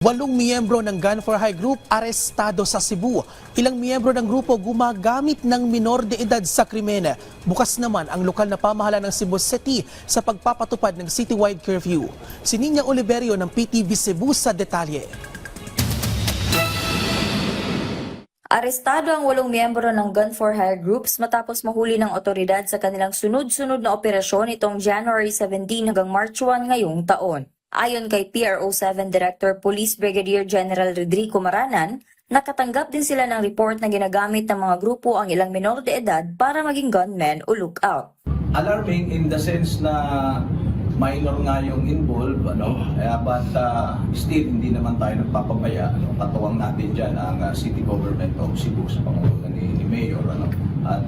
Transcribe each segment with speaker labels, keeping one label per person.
Speaker 1: Walong miyembro ng Gun for Hire Group arestado sa Cebu. Ilang miyembro ng grupo gumagamit ng minor de edad sa krimen. Bukas naman ang lokal na pamahalaan ng Cebu City sa pagpapatupad ng citywide curfew. Si Ninya Oliverio ng PTV Cebu sa detalye.
Speaker 2: Arestado ang 8 miyembro ng Gun for Hire Groups matapos mahuli ng otoridad sa kanilang sunod-sunod na operasyon itong January 17 hanggang March 1 ngayong taon. Ayon kay PRO7 Director Police Brigadier General Rodrigo Maranan, nakatanggap din sila ng report na ginagamit ng mga grupo ang ilang minor de edad para maging gunmen o lookout.
Speaker 3: Alarming in the sense na minor nga yung involved, but still hindi naman tayo nagpapabaya. Katuwang natin dyan ang City Government of Cebu sa pangunguna ni Mayor. At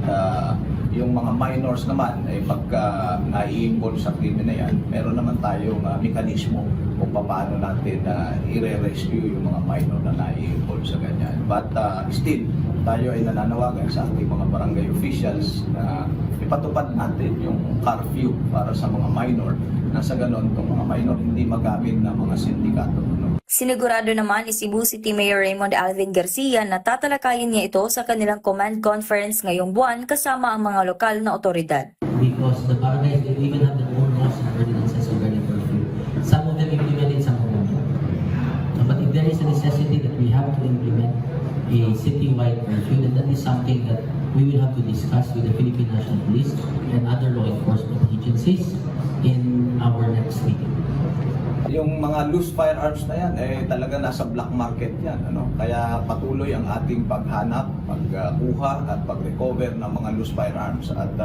Speaker 3: yung mga minors naman, pagka nai-involve sa krimen na yan, meron naman tayong mekanismo kung paano natin i-rescue yung mga minor na nai-involve sa ganyan. But still, tayo ay nananawagan sa ating mga barangay officials na ipatupad natin yung curfew para sa mga minor na sa ganon itong mga minor hindi magamit ng mga sindikato.
Speaker 2: Sinigurado naman ni Cebu City Mayor Raymond Alvin Garcia na tatalakayin niya ito sa kanilang command conference ngayong buwan kasama ang mga lokal na otoridad.
Speaker 4: Because the barangays, they even have their own laws and ordinances regarding curfew. Some of them implement it, some of them don't. But if there is a necessity that we have to implement a citywide curfew, then that is something that we will have to discuss with the Philippine National Police and other law enforcement agencies in our next meeting.
Speaker 3: Yung mga loose firearms na yan, talaga nasa black market yan. Kaya patuloy ang ating paghanap, pagkuha at pag-recover ng mga loose firearms. At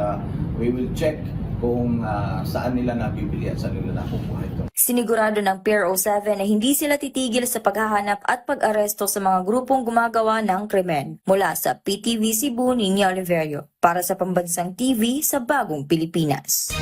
Speaker 3: we will check kung saan nila nabibili at saan nila nakukuha ito.
Speaker 2: Sinigurado ng PRO7 na hindi sila titigil sa paghahanap at pag-aresto sa mga grupong gumagawa ng krimen. Mula sa PTV Cebu, Ninya Oliverio, para sa Pambansang TV sa Bagong Pilipinas.